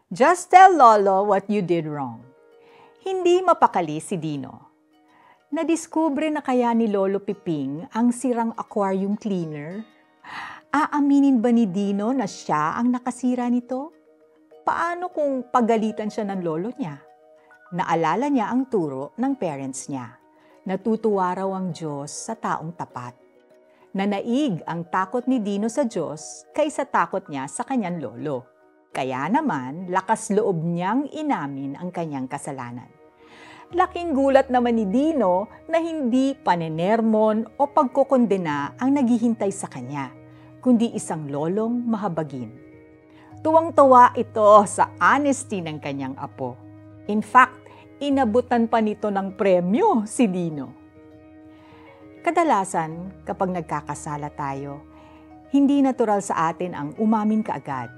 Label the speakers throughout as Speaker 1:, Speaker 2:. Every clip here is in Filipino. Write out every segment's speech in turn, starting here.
Speaker 1: Just tell Lolo what you did wrong. Hindi mapakali si Dino. Nadiskubre na kaya ni Lolo Piping ang sirang aquarium cleaner? Aaminin ba ni Dino na siya ang nakasira nito? Paano kung pagalitan siya ng lolo niya? Naalala niya ang turo ng parents niya. Natutuwa raw ang Diyos sa taong tapat. Nanaig ang takot ni Dino sa Diyos kaysa takot niya sa kanyang lolo. Kaya naman, lakas loob niyang inamin ang kanyang kasalanan. Laking gulat naman ni Dino na hindi panenermon o pagkokondena ang naghihintay sa kanya, kundi isang lolong mahabagin. Tuwang-tuwa ito sa honesty ng kanyang apo. In fact, inabutan pa nito ng premyo si Dino. Kadalasan, kapag nagkakasala tayo, hindi natural sa atin ang umamin kaagad.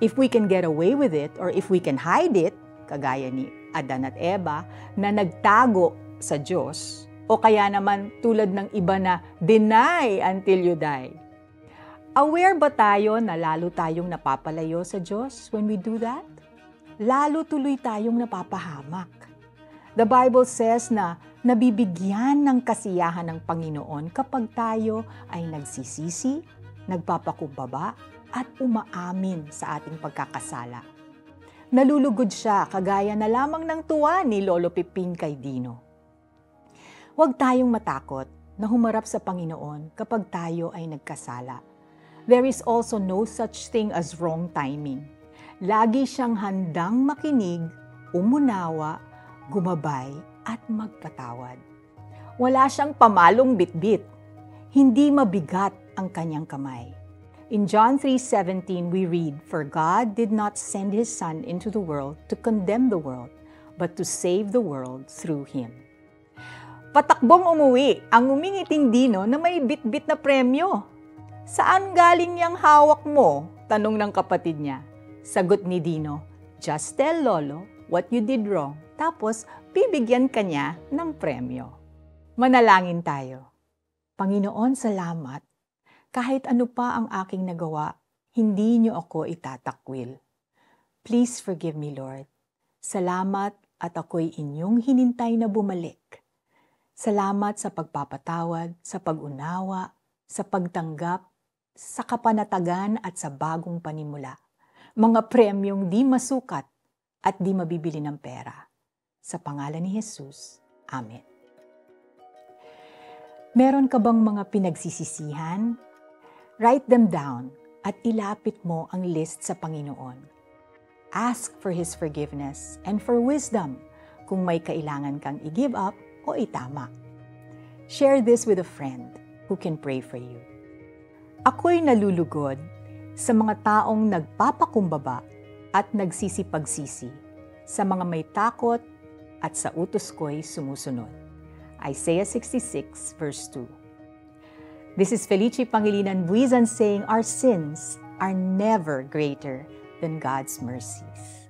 Speaker 1: If we can get away with it or if we can hide it, kagaya ni Adan at Eva na nagtago sa Diyos, o kaya naman tulad ng iba na deny until you die. Aware ba tayo na lalo tayong napapalayo sa Diyos when we do that? Lalo tuloy tayong napapahamak. The Bible says na nabibigyan ng kasiyahan ng Panginoon kapag tayo ay nagsisisi, nagpapakumbaba, at umaamin sa ating pagkakasala. Nalulugod siya kagaya na lamang ng tuwa ni Lolo Piping kay Dino. Huwag tayong matakot na humarap sa Panginoon kapag tayo ay nagkasala. There is also no such thing as wrong timing. Lagi siyang handang makinig, umunawa, gumabay, at magpatawad. Wala siyang pamalong bitbit. Hindi mabigat ang kanyang kamay. In John 3:17 we read, "For God did not send His Son into the world to condemn the world, but to save the world through Him." Patakbong umuwi ang umingiting Dino na may bit-bit na premyo. "Saan galing yang hawak mo?" tanong ng kapatid niya. Sagot ni Dino, "Just tell Lolo what you did wrong, tapos bibigyan ka niya ng premyo." Manalangin tayo. Panginoon, salamat. Kahit ano pa ang aking nagawa, hindi niyo ako itatakwil. Please forgive me, Lord. Salamat at ako'y inyong hinintay na bumalik. Salamat sa pagpapatawad, sa pag-unawa, sa pagtanggap, sa kapanatagan at sa bagong panimula. Mga premyong di masukat at di mabibili ng pera. Sa pangalan ni Jesus. Amen. Meron ka bang mga pinagsisisihan? Write them down at ilapit mo ang list sa Panginoon. Ask for His forgiveness and for wisdom kung may kailangan kang i-give up o itama. Share this with a friend who can pray for you. Ako'y nalulugod sa mga taong nagpapakumbaba at nagsisipagsisi, sa mga may takot at sa utos ko'y sumusunod. Isaiah 66 verse 2. This is Felicie Pangilinan Buizan saying our sins are never greater than God's mercies.